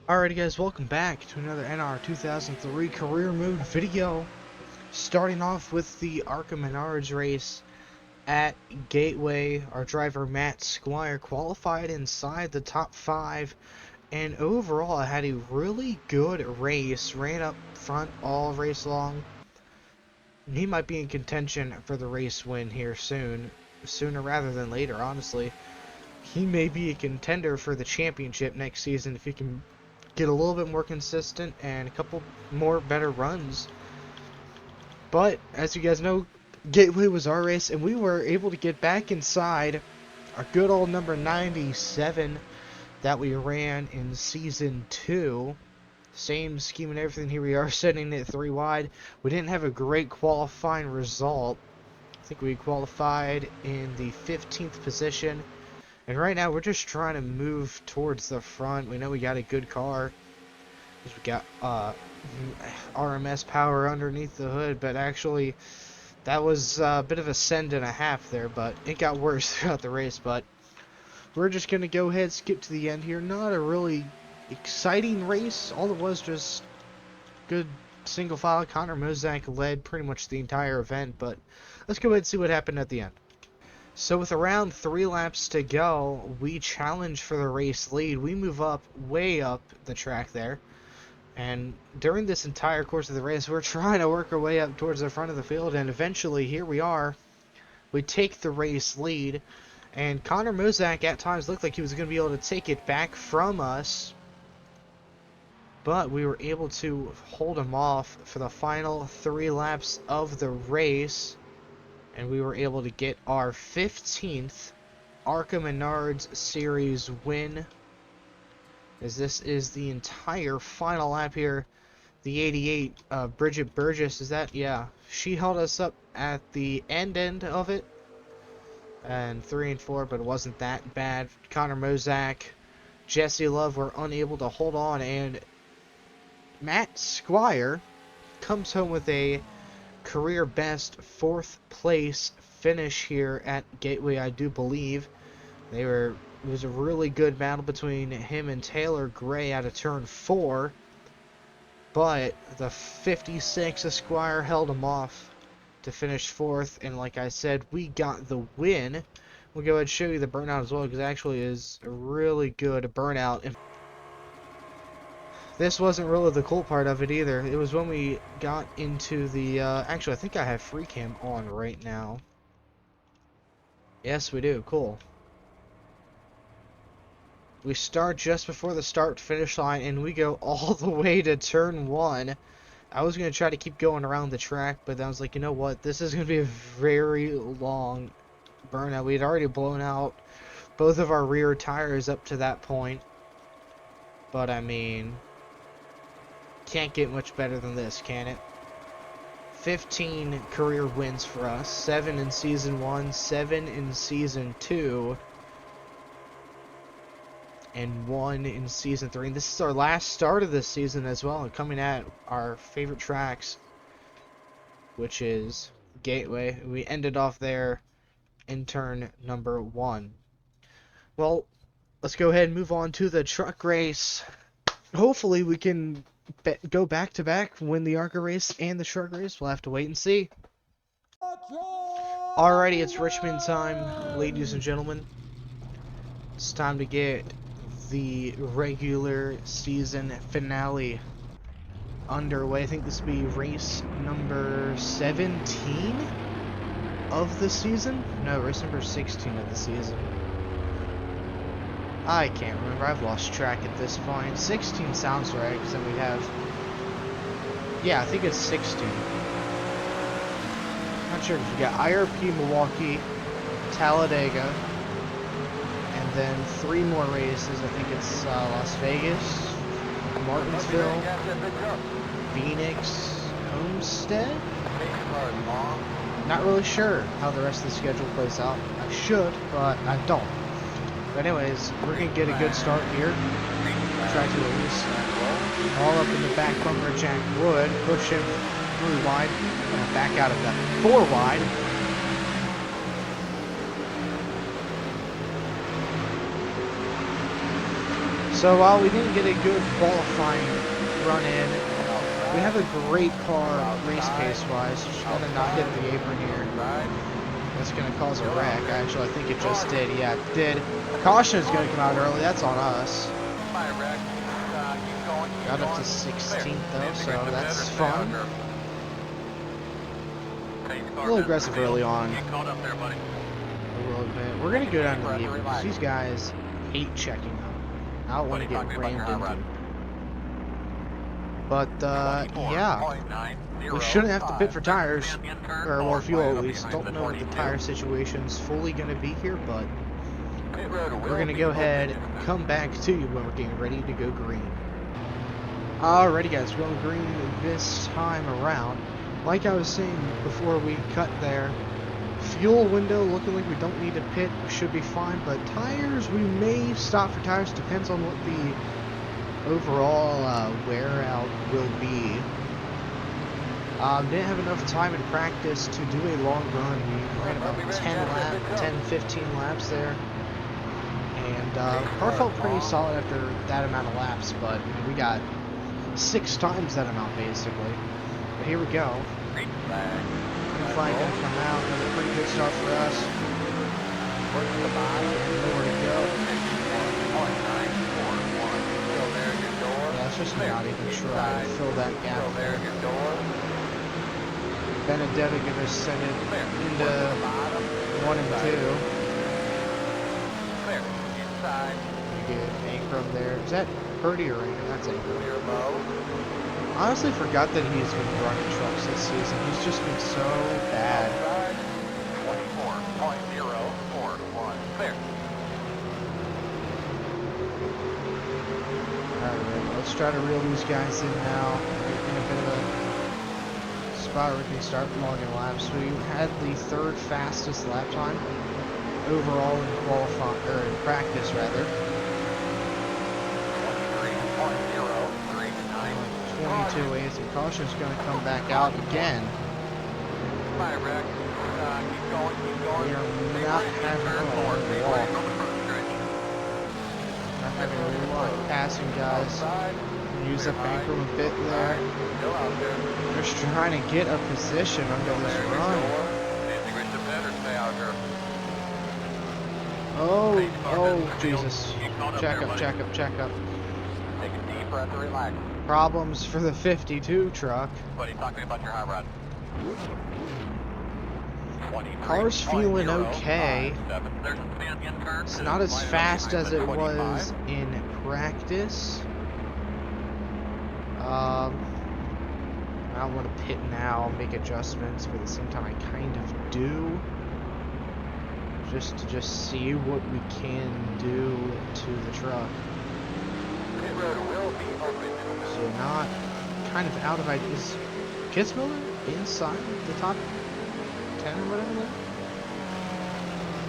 Alrighty guys, welcome back to another NR2003 career mode video. Starting off with the Arkham Menards race at Gateway. Our driver Matt Squire qualified inside the top 5 and overall had a really good race. Ran up front all race long. He might be in contention for the race win here soon. Sooner rather than later, honestly. He may be a contender for the championship next season if he can get a little bit more consistent and a couple more better runs. But as you guys know, Gateway was our race and we were able to get back inside our good old number 97 that we ran in season 2. Same scheme and everything. Here we are setting it 3 wide. We didn't have a great qualifying result. I think we qualified in the 15th position. And right now we're just trying to move towards the front. We know we got a good car. We got RMS power underneath the hood, but actually that was a bit of a send and a half there, but it got worse throughout the race. But we're just going to go ahead and skip to the end here. Not a really exciting race. All it was just good single file. Connor Mozak led pretty much the entire event, but let's go ahead and see what happened at the end. So with around 3 laps to go, we challenge for the race lead. We move up, way up the track there. And during this entire course of the race, we're trying to work our way up towards the front of the field. And eventually, here we are. We take the race lead. And Connor Mozak at times looked like he was going to be able to take it back from us. But we were able to hold him off for the final 3 laps of the race. And we were able to get our 15th Arkham Menards Series win. As this is the entire final lap here. The 88, Bridget Burgess, is that? Yeah. She held us up at the end of it. And 3 and 4, but it wasn't that bad. Connor Mozak, Jesse Love were unable to hold on. And Matt Squire comes home with a career best 4th place finish here at Gateway, I do believe. It was a really good battle between him and Taylor Gray out of turn 4, but the 56 Esquire held him off to finish 4th, and like I said, we got the win. We'll go ahead and show you the burnout as well, because it actually is a really good burnout. This wasn't really the cool part of it either. It was when we got into the, actually I think I have free cam on right now. Yes, we do. Cool. We start just before the start-finish line, and we go all the way to turn 1. I was going to try to keep going around the track, but I was like, you know what? This is going to be a very long burnout. We had already blown out both of our rear tires up to that point. But, I mean, can't get much better than this, can it? 15 career wins for us. 7 in Season 1, 7 in Season 2. And 1 in Season 3. And this is our last start of this season as well, coming at our favorite tracks, which is Gateway. We ended off there in turn number 1. Well, let's go ahead and move on to the truck race. Hopefully we can go back-to-back, win the ARCA race and the truck race. We'll have to wait and see. Alrighty, it's Richmond time, ladies and gentlemen. It's time to get the regular season finale underway. I think this will be race number 17 of the season? No, race number 16 of the season. I can't remember. I've lost track at this point. 16 sounds right, because then we have... Yeah, I think it's 16. Not sure if we got IRP Milwaukee, Talladega, and then 3 more races. I think it's Las Vegas, Martinsville, Phoenix, Homestead. Not really sure how the rest of the schedule plays out. I should, but I don't. But anyways, we're going to get a good start here. Try to at least all up in the back bumper. Jack Wood, push him 3 wide, and back out of that 4 wide. So while we didn't get a good qualifying run in, we have a great car race pace-wise. Just gotta not hit the apron here. That's gonna cause a wreck. Actually, I think it just did. Yeah, it did. Caution is gonna come out early. That's on us. Got up to 16th though, so that's fun. A little aggressive early on. A little bit. We're gonna go down to the apron because these guys hate checking up. I don't want to get rammed into. But yeah, we shouldn't have to pit for tires, or more fuel at least. Don't know what the tire situation's fully gonna be here, but we're gonna go ahead and come back to you when we're getting ready to go green. Alrighty guys, we're going green this time around. Like I was saying before we cut there, fuel window looking like we don't need to pit, we should be fine, but tires, we may stop for tires, depends on what the overall wear out will be. Didn't have enough time in practice to do a long run. We ran about 10-15 laps there. And car felt pretty solid after that amount of laps, but we got 6 times that amount basically. But here we go. Green flag gonna come out. Another pretty good start for us. Nowhere to go. Yeah, it's just not even try to fill that gap there. Benedetta gonna send it into 1 and 2. Good Ankrum there. Is that Purdy or Ankrum? That's Ankrum. Honestly forgot that he's been running trucks this season. He's just been so bad. 24.041. Clear. Alright, let's try to reel these guys in now. In a bit of a spot where we can start logging laps. We had the 3rd fastest lap time overall in qualifying, or in practice rather. 22.8, and caution's going to come back out again. We are not having a walk. Not having a lot of passing guys. Use up Ankrum a bit there. They're just trying to get a position under this run. Oh, Jesus. Check up. Take a deep breath and relax. Problems for the 52 truck. Buddy, talk to me about your hot rod. Car's feeling okay. It's not as fast as it was in practice. I don't want to pit now, make adjustments, but at the same time I kind of do. Just to see what we can do to the truck. Pit road will be open. So not kind of out of ideas. Kitzmiller inside the top 10 or whatever there?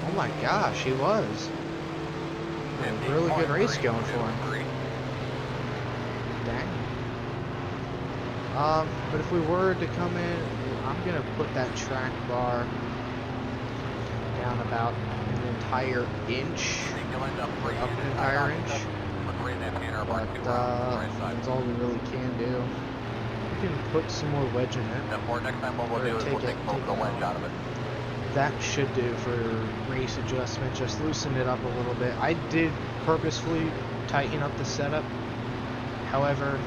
Oh my gosh, he was. A really good race going for him. Dang. But if we were to come in, I'm gonna put that track bar down about an entire inch, up an entire inch, but that's all we really can do. We can put some more wedge in it, or take the wedge out of it. That should do for race adjustment, just loosen it up a little bit. I did purposefully tighten up the setup, however,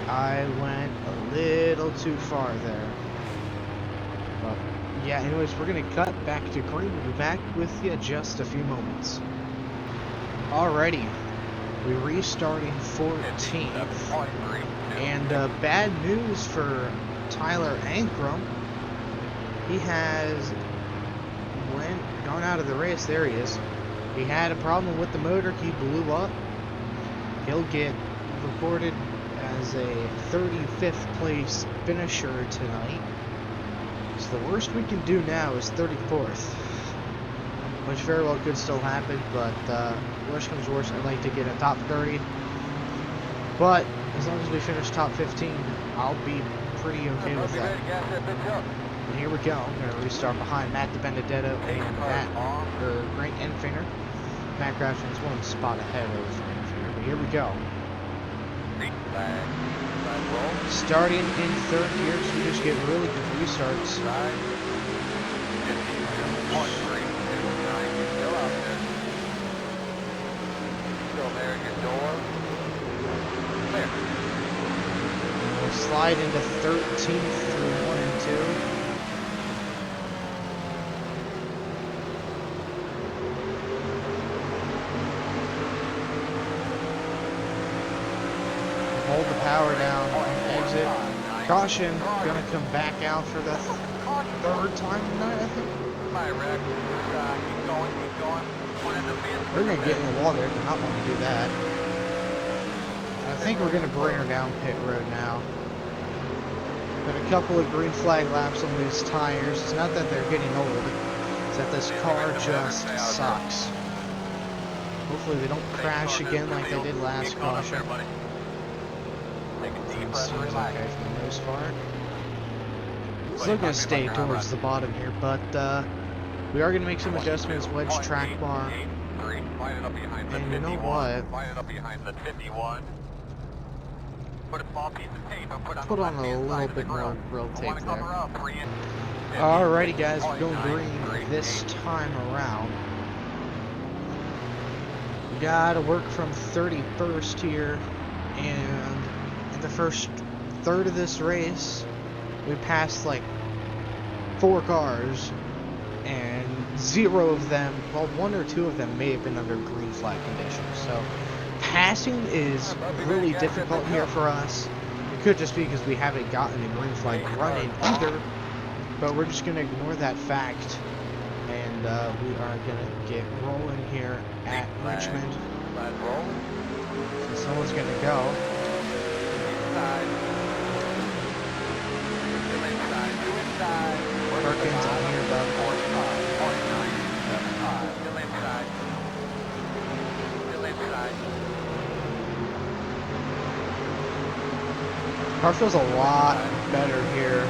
I went a little too far there. But yeah, anyways, we're gonna cut back to green. We'll be back with you just a few moments. Alrighty, we're restarting 14th, and bad news for Tyler Ankrum. He has gone out of the race. There he is. He had a problem with the motor. He blew up. He'll get recorded as a 35th place finisher tonight. So the worst we can do now is 34th, which very well could still happen, but worst comes worst, I'd like to get a top 30. But as long as we finish top 15, I'll be pretty okay with that. And here we go. I'm going to restart behind Matt Benedetto and Grant Enfinger. Matt Grafton's 1 spot ahead of Enfinger. here we go. Flag roll. Starting in third gear, so we just get really good restarts. Side. 50, 1, 3, 2, 9. Still out there. Still there at your door. There. We'll slide into 13th through 1 and 2. Hold the power down, exit. Caution, gonna come back out for the third time tonight, I think. My wreck. Keep going, keep going. We're gonna get in the water, do not want to do that. I think we're gonna bring her down pit road now. Got a couple of green flag laps on these tires. It's not that they're getting old, it's that this car just sucks. Hopefully they don't crash again like they did last caution. Seems okay for the most part. Still gonna stay towards the bottom here, but we are gonna make some adjustments. Wedge track bar, and you know what? Put on a little bit more grill tape there. Alrighty, guys, we're going green this time around. We gotta work from 31st here, and in the first third of this race, we passed like 4 cars, and 0 of them, well, 1 or 2 of them may have been under green flag conditions. So passing is really difficult here for us. It could just be because we haven't gotten a green flag running either, but we're just going to ignore that fact, and we are going to get rolling here at Richmond. So someone's going to go. Perkins on here about 45.975. Still inside. Still inside. Car feels a lot better here.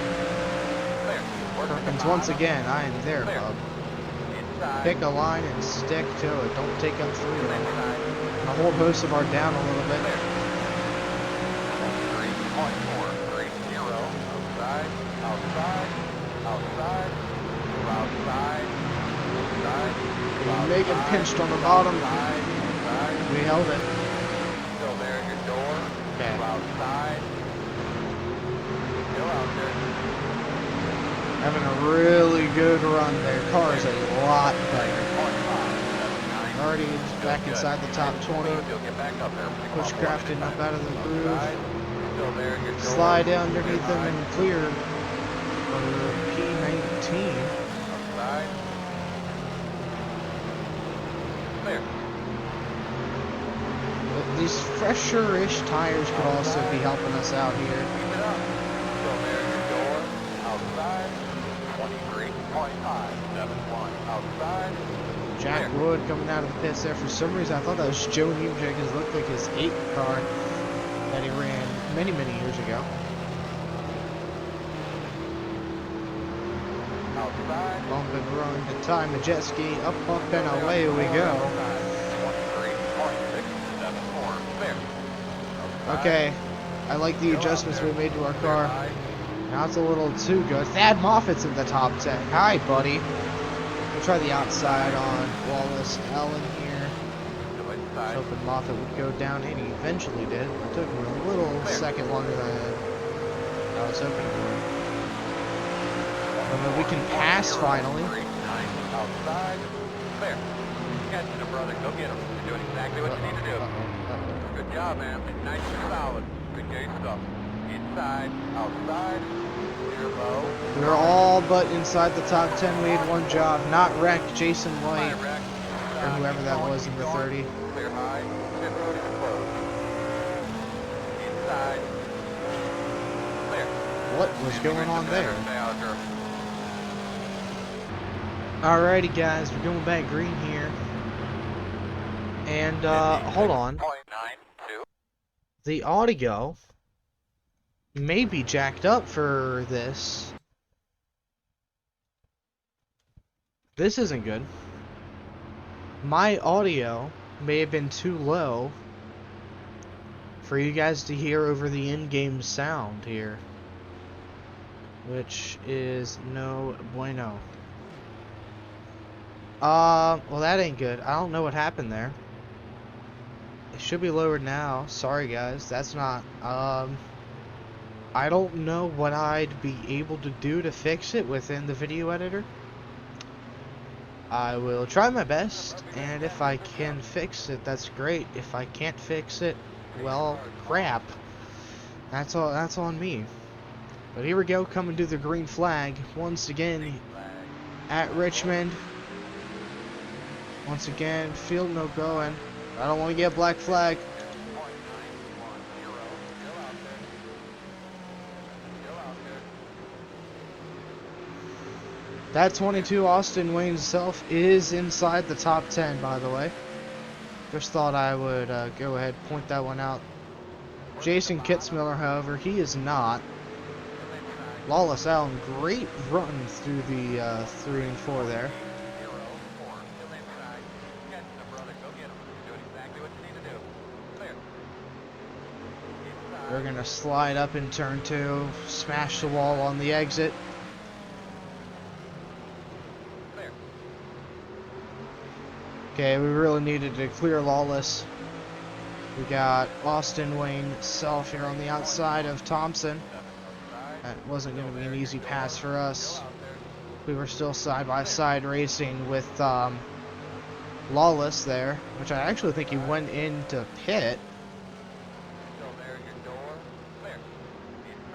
Perkins, once again, I am there, bub. Pick a line and stick to it. Don't take them through it. And a whole host of our down a little bit. 3.430. Outside. Outside. Outside. Outside. Outside. Megan pinched on the bottom. We held it. Still there at your door. Okay. Outside. Still out there. Having a really good run there. Car is a lot better. Already back inside the top 20. Pushcrafting up out of the groove. Slide down underneath them and clear for P19. But these fresher-ish tires could also be helping us out here. Jack Wood coming out of the pits there. For some reason, I thought that was Joe Newjack, because it looked like his 8 car that he ran many, many years ago. Bump and run to time the jet ski. Up, and away we go. Okay, I like the adjustments we made to our car. Now it's a little too good. Thad Moffat's in the top 10. Hi, buddy. We'll try the outside on Wallace Allen here. I was hoping Moffat would go down, and he eventually did. It took him a little second longer than I was hoping it would. And then we can pass finally. Outside. There. Catching him, brother. Go get him. You're doing exactly what you need to do. Good job, man. Nice and solid. Good game stuff. Inside. Outside. Clear low. We were all but inside the top 10. We had one job. Not wreck Jason White, or whoever that was in the 30. Clear high. Pit road is closed. Inside. Clear. What was going on there? Alrighty, guys, we're going back green here. And, hold on. The audio may be jacked up for this. This isn't good. My audio may have been too low for you guys to hear over the in-game sound here, which is no bueno. Well, that ain't good. I don't know what happened there. It should be lowered now. Sorry, guys. That's not, I don't know what I'd be able to do to fix it within the video editor. I will try my best, and if I can fix it, that's great. If I can't fix it, well, crap. That's on me. But here we go, coming to the green flag once again at Richmond. Once again, field no going. I don't want to get black flag. That 22 Austin Wayne self is inside the top 10, by the way. Just thought I would go ahead and point that one out. Jason Kitzmiller, however, he is not. Lawless Allen, great run through the 3 and 4 there. We're going to slide up in turn 2, smash the wall on the exit. Okay, we really needed to clear Lawless. We got Austin Wayne self here on the outside of Thompson. That wasn't going to be an easy pass for us. We were still side by side racing with Lawless there, which I actually think he went into pit.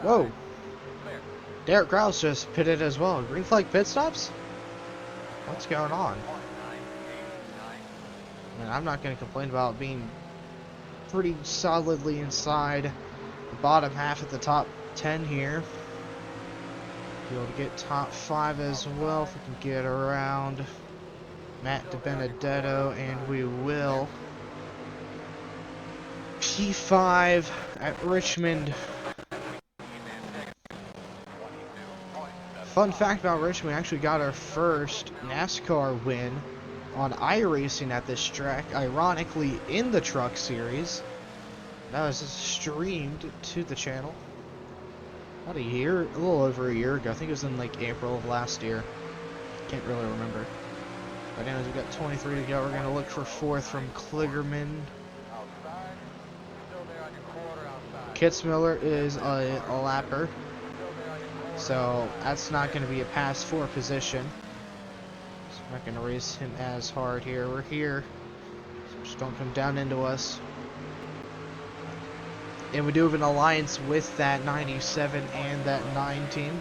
Whoa. Derek Krause just pitted as well. Green flag pit stops? What's going on? And I'm not going to complain about being pretty solidly inside the bottom half of the top 10 here. Be able to get top 5 as well if we can get around Matt DiBenedetto, and we will. P5 at Richmond. Fun fact about Richmond, we actually got our first NASCAR win on iRacing at this track, ironically in the Truck Series. That was streamed to the channel about a little over a year ago. I think it was in like April of last year. Can't really remember. But anyways, we got 23 to go. We're going to look for 4th from Kligerman. Kitzmiller is a lapper, so that's not going to be a pass 4 position. I'm not going to race him as hard here. We're here, so just don't come down into us. And we do have an alliance with that 97 and that 9 team.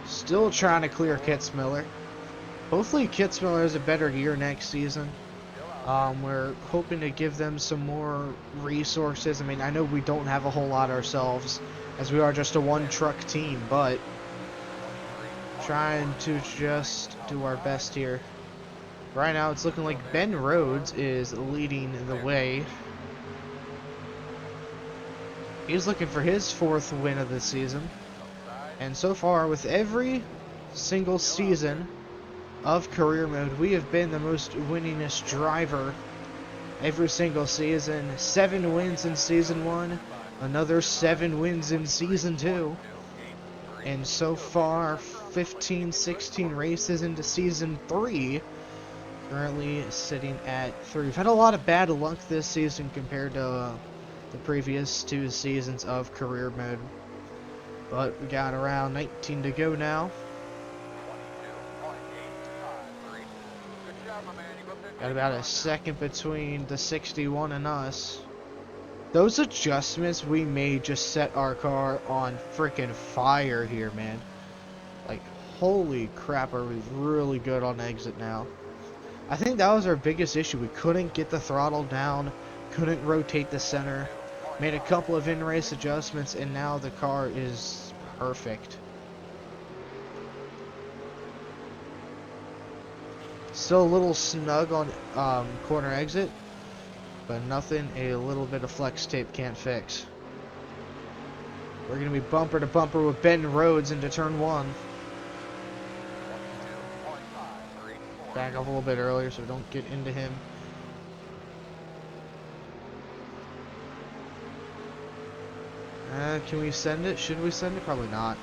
Still trying to clear Kitzmiller. Hopefully Kitzmiller has a better year next season. We're hoping to give them some more resources. I mean, I know we don't have a whole lot ourselves, as we are just a 1-truck team, but trying to just do our best here. Right now, it's looking like Ben Rhodes is leading the way. He's looking for his 4th win of the season. And so far, with every single season of career mode, we have been the most winningest driver every single season. 7 wins in season 1, another 7 wins in season 2, and so far 15, 16 races into season 3, currently sitting at 3. We've had a lot of bad luck this season compared to the previous 2 seasons of career mode, but we got around 19 to go now. Got about a second between the 61 and us. Those adjustments we made just set our car on freaking fire here, man. Like, holy crap, are we really good on exit now. I think that was our biggest issue. We couldn't get the throttle down, couldn't rotate the center. Made a couple of in-race adjustments, and now the car is perfect. Still a little snug on corner exit, but nothing a little bit of flex tape can't fix. We're going to be bumper to bumper with Ben Rhodes into turn 1. back up a little bit earlier so we don't get into him. Can we send it? Should we send it? Probably not.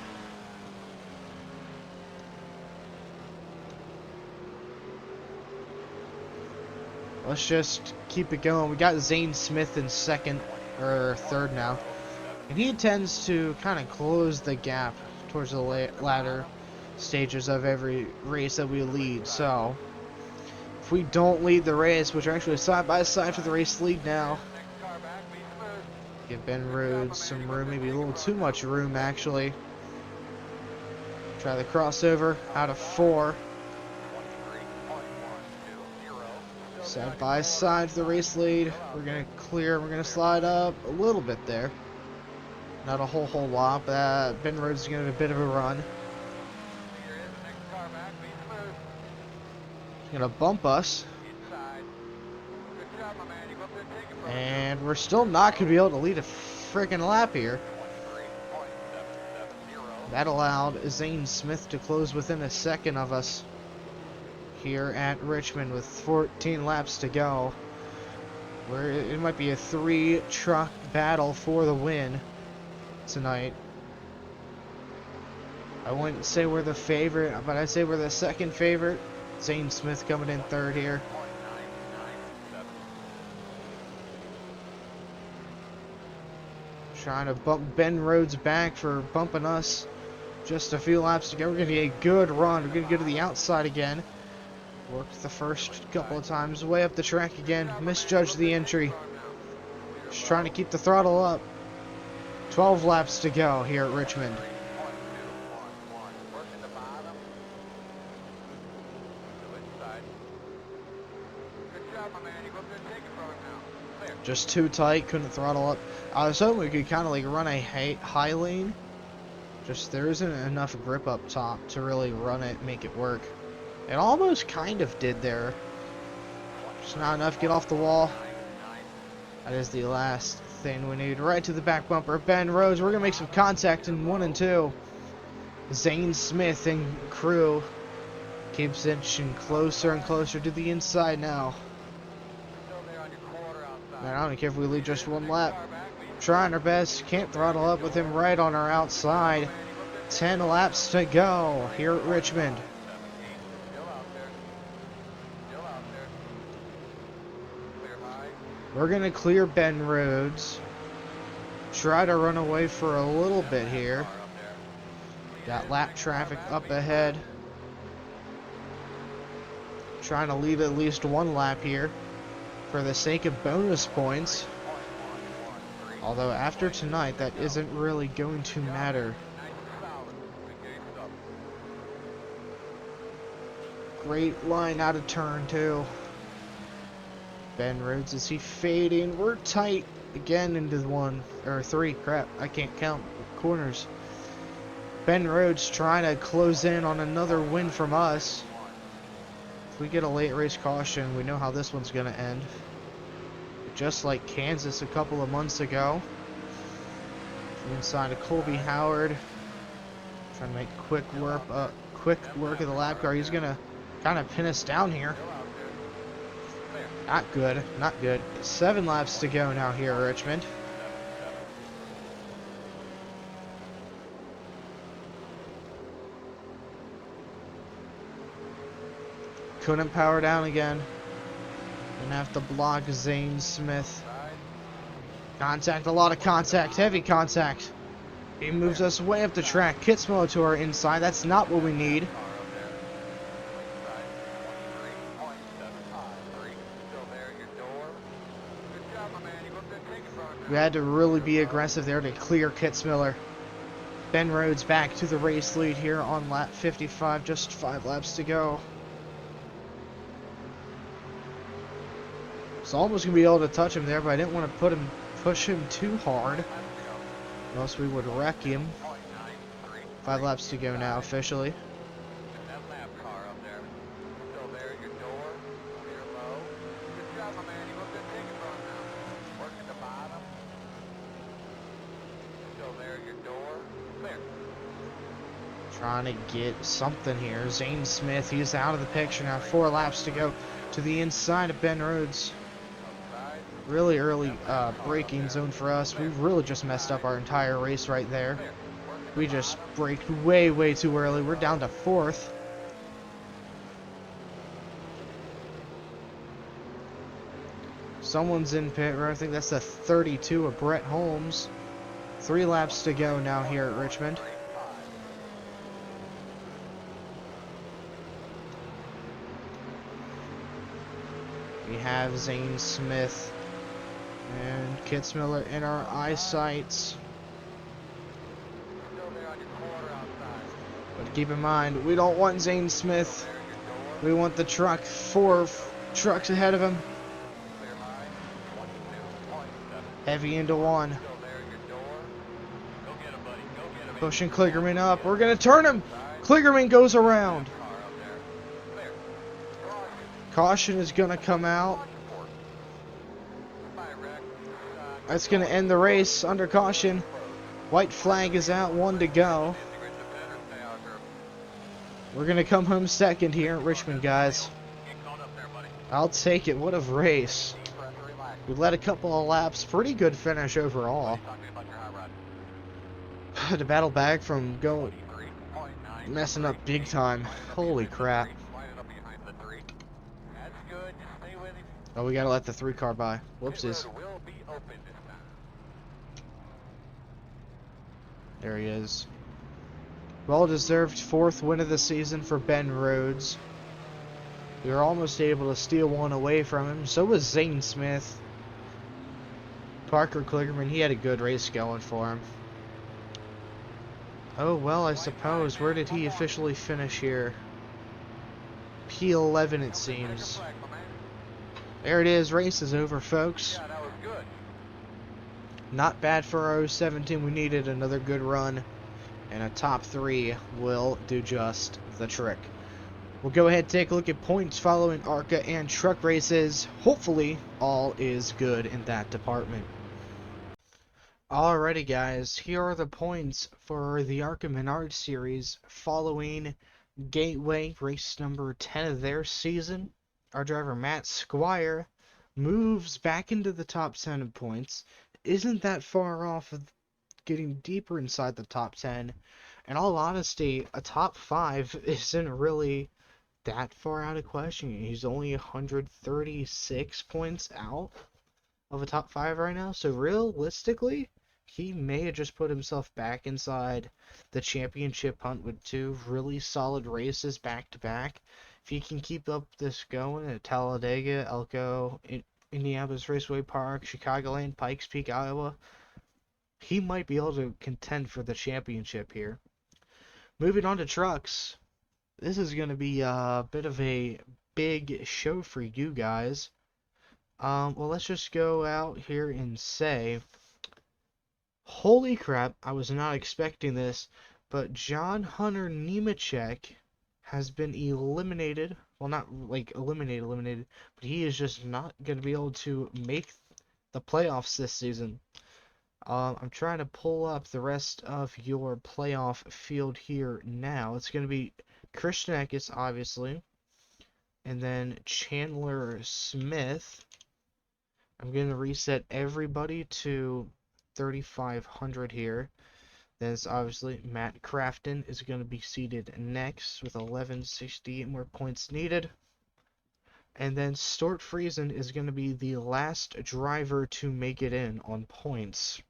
Let's just keep it going. We got Zane Smith in second, or third now. And he tends to kind of close the gap towards the latter stages of every race that we lead. So, if we don't lead the race, which are actually side by side for the race lead now, give Ben Rhodes some room, maybe a little too much room actually. Try the crossover out of 4. Side by side for the race lead. We're gonna clear. We're gonna slide up a little bit there. Not a whole lot, but Ben Rhodes is gonna have a bit of a run. He's gonna bump us. And we're still not gonna be able to lead a freaking lap here. That allowed Zane Smith to close within a second of us here at Richmond with 14 laps to go. Where it might be a 3-truck battle for the win tonight. I wouldn't say we're the favorite, but I'd say we're the second favorite. Zane Smith coming in third here. Trying to bump Ben Rhodes back for bumping us. Just a few laps to go. We're going to get a good run. We're going to go to the outside again. Worked the first couple of times. Way up the track again. Misjudged the entry. Just trying to keep the throttle up. 12 laps to go here at Richmond. Just too tight. Couldn't throttle up. I was hoping we could kind of like run a high lane. Just there isn't enough grip up top to really run it, make it work. It almost kind of did there. Just not enough. Get off the wall. That is the last thing we need. Right to the back bumper. Ben Rhodes. We're going to make some contact in 1 and 2. Zane Smith and crew keeps inching closer and closer to the inside now. Man, I don't care if we lead just 1 lap. Trying our best. Can't throttle up with him right on our outside. 10 laps to go here at Richmond. We're going to clear Ben Rhodes. Try to run away for a little bit here. Got lap traffic up ahead. Trying to lead at least 1 lap here for the sake of bonus points. Although after tonight, that isn't really going to matter. Great line out of turn 2. Ben Rhodes, is he fading? We're tight again into 1 or 3. Crap, I can't count corners. Ben Rhodes trying to close in on another win from us. If we get a late race caution, we know how this one's going to end. Just like Kansas a couple of months ago. Inside of Colby Howard. Trying to make quick work of the lap car. He's going to kind of pin us down here. Not good, not good. 7 laps to go now here at Richmond. Couldn't power down again. Gonna have to block Zane Smith. Contact, a lot of contact, heavy contact. He moves us way up the track. Kitzmo to our inside. That's not what we need. We had to really be aggressive there to clear Kitzmiller. Ben Rhodes back to the race lead here on lap 55. Just 5 laps to go. Was almost gonna be able to touch him there, but I didn't want to push him too hard, or else we would wreck him. 5 laps to go now officially. trying to get something here. Zane Smith, he's out of the picture now. 4 laps to go to the inside of Ben Rhodes. Really early braking zone for us. We really just messed up our entire race right there. We just braked way, way too early. We're down to 4th. Someone's in pit road. I think that's the 32 of Brett Holmes. 3 laps to go now here at Richmond. We have Zane Smith and Kitzmiller in our eyesights. But keep in mind, we don't want Zane Smith. We want the truck. 4 trucks ahead of him. Heavy into 1. Pushing Kligerman up. We're going to turn him. Kligerman goes around. Caution is going to come out. That's going to end the race under caution. White flag is out. 1 to go. We're going to come home second here at Richmond, guys. I'll take it. What a race. We led a couple of laps. Pretty good finish overall. To battle back from messing up big time. Holy crap. Oh, we gotta let the 3 car by. Whoopsies. There he is. Well-deserved 4th win of the season for Ben Rhodes. We were almost able to steal one away from him. So was Zane Smith. Parker Kligerman, he had a good race going for him. Oh, well, I suppose. Where did he officially finish here? P11, it seems. There it is. Race is over, folks. Not bad for our 017. We needed another good run. And a top 3 will do just the trick. We'll go ahead and take a look at points following ARCA and truck races. Hopefully, all is good in that department. Alrighty, guys. Here are the points for the ARCA Menard series following Gateway, race number 10 of their season. Our driver, Matt Squire, moves back into the top 10 of points. Isn't that far off of getting deeper inside the top 10. In all honesty, a top 5 isn't really that far out of question. He's only 136 points out of a top 5 right now. So realistically, he may have just put himself back inside the championship hunt with 2 really solid races back to back. If he can keep up this going at Talladega, Elko, Indianapolis Raceway Park, Chicagoland, Pikes Peak, Iowa, he might be able to contend for the championship here. Moving on to trucks. This is going to be a bit of a big show for you guys. Well, let's just go out here and say, holy crap, I was not expecting this, but John Hunter Nemechek has been eliminated. Well, not like eliminated, but he is just not going to be able to make the playoffs this season. I'm trying to pull up the rest of your playoff field here now. It's going to be Christian Eckes, obviously, and then Chandler Smith. I'm going to reset everybody to 3,500 here. Then it's obviously Matt Crafton is going to be seated next with 1168 more points needed. And then Stuart Friesen is going to be the last driver to make it in on points.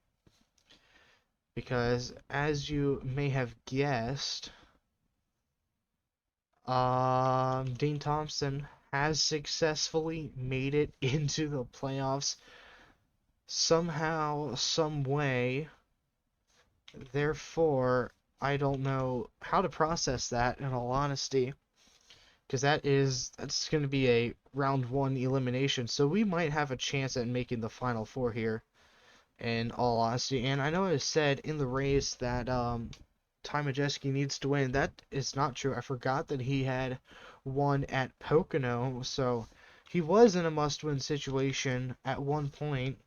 Because, as you may have guessed, Dean Thompson has successfully made it into the playoffs somehow, some way. Therefore, I don't know how to process that, in all honesty. Because that's going to be a round 1 elimination. So we might have a chance at making the final 4 here, in all honesty. And I know I said in the race that Ty Majeski needs to win. That is not true. I forgot that he had won at Pocono, so he was in a must-win situation at one point,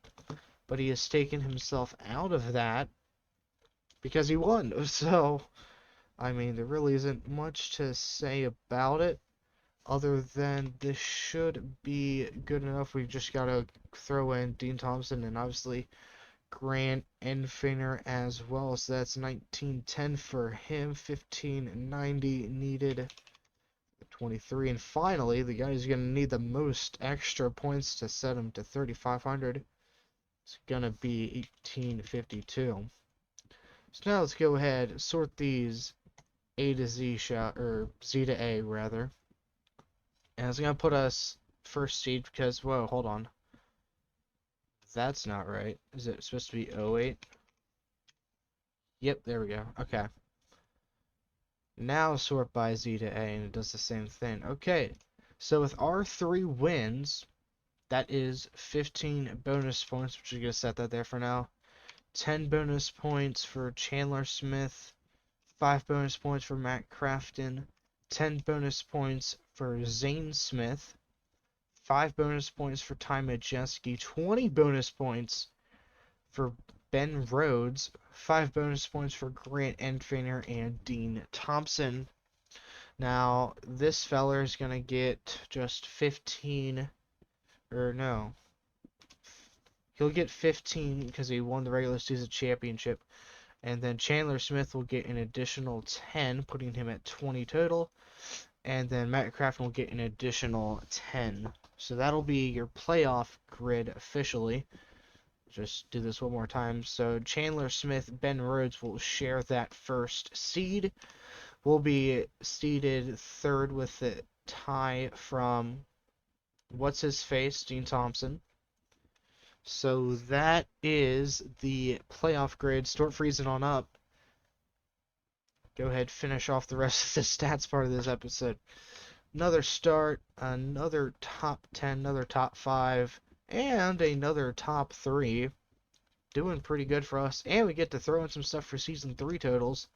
but he has taken himself out of that because he won. So I mean, there really isn't much to say about it, other than this should be good enough. We've just got to throw in Dean Thompson and obviously Grant Enfinger as well. So that's 1910 for him, 1590 needed. 23, and finally, the guy who's going to need the most extra points to set him to 3,500 is going to be 1852. So now let's go ahead, sort these A to Z shot, or Z to A rather. And it's going to put us first seed because, whoa, hold on. That's not right. Is it supposed to be 08? Yep, there we go. Okay. Now sort by Z to A, and it does the same thing. Okay, so with our 3 wins, that is 15 bonus points, which is going to set that there for now. 10 bonus points for Chandler Smith, 5 bonus points for Matt Crafton, 10 bonus points for Zane Smith, 5 bonus points for Ty Majeski, 20 bonus points for Ben Rhodes, 5 bonus points for Grant Enfinger and Dean Thompson. Now, this feller is going to get just 15, or no, he'll get 15 because he won the regular season championship. And then Chandler Smith will get an additional 10, putting him at 20 total. And then Matt Crafton will get an additional 10. So that'll be your playoff grid officially. Just do this one more time. So Chandler Smith, Ben Rhodes will share that first seed. We'll be seeded third with the tie from what's his face, Dean Thompson. So that is the playoff grid. Start freezing on up. Go ahead, finish off the rest of the stats part of this episode. Another start, another top 10, another top 5, and another top 3. Doing pretty good for us. And we get to throw in some stuff for season 3 totals.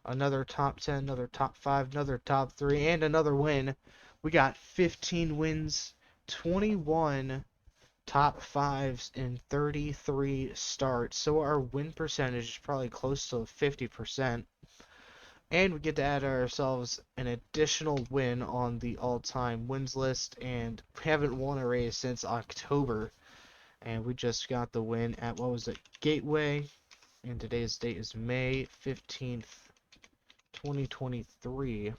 Another top 10, another top 5, another top 3, and another win. We got 15 wins, 21 top 5s, and 33 starts. So our win percentage is probably close to 50%. And we get to add ourselves an additional win on the all-time wins list. And we haven't won a race since October. And we just got the win at, what was it, Gateway. And today's date is May 15th, 2023.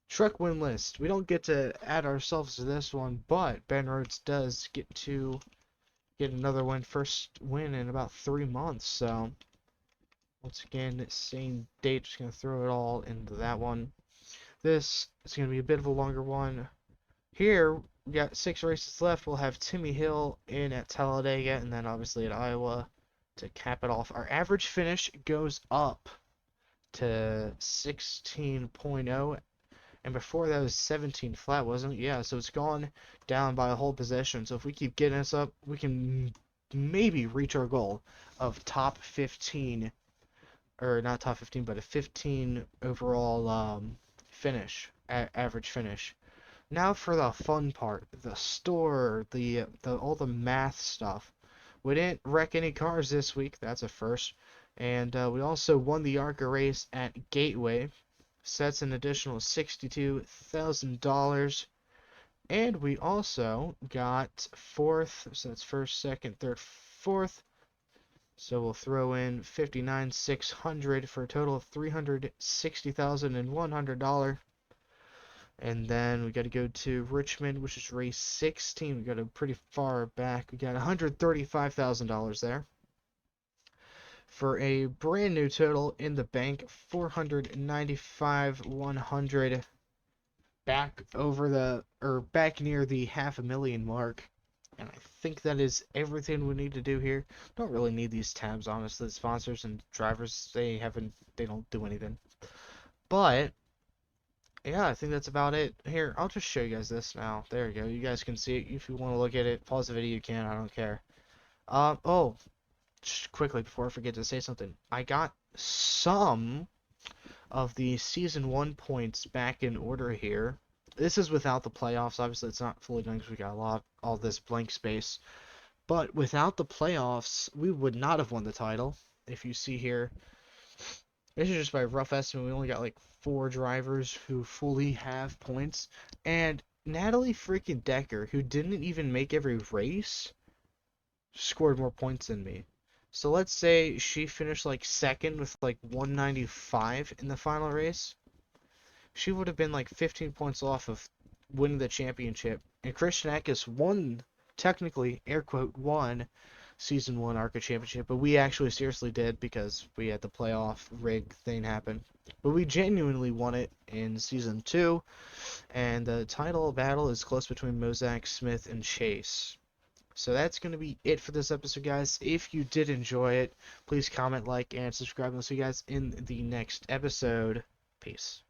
Truck win list. We don't get to add ourselves to this one, but Ben Rhodes does get to get another win. First win in about 3 months. So once again, same date, just going to throw it all into that one. This is going to be a bit of a longer one. Here, we got 6 races left. We'll have Timmy Hill in at Talladega, and then obviously at Iowa to cap it off. Our average finish goes up to 16.0, and before that was 17 flat, wasn't it? Yeah, so it's gone down by a whole position. So if we keep getting us up, we can maybe reach our goal of top 15, or not top 15, but a 15 overall finish, average finish. Now for the fun part, the store, the all the math stuff. We didn't wreck any cars this week, that's a first. And we also won the ARCA race at Gateway. So that's an additional $62,000. And we also got fourth, so that's first, second, third, fourth. So we'll throw in $59,600 for a total of $360,100. And then we got to go to Richmond, which is race 16. We got to pretty far back. We got $135,000 there. For a brand new total in the bank, $495,100. Back over the, or back near the $500,000 mark. And I think that is everything we need to do here. Don't really need these tabs, honestly. The sponsors and drivers, they don't do anything. But yeah, I think that's about it. Here, I'll just show you guys this now. There you go. You guys can see it. If you want to look at it, pause the video, you can. I don't care. Oh, just quickly before I forget to say something. I got some of the Season 1 points back in order here. This is without the playoffs. Obviously, it's not fully done because we got all this blank space. But without the playoffs, we would not have won the title. If you see here, this is just by rough estimate. We only got like 4 drivers who fully have points, and Natalie freaking Decker, who didn't even make every race, scored more points than me. So let's say she finished like second with like 195 in the final race. She would have been like 15 points off of winning the championship. And Christian Eckes won, technically, air quote, won Season 1 ARCA Championship, but we actually seriously did because we had the playoff rig thing happen. But we genuinely won it in Season 2, and the title battle is close between Mozak, Smith, and Chase. So that's going to be it for this episode, guys. If you did enjoy it, please comment, like, and subscribe. And I'll see you guys in the next episode. Peace.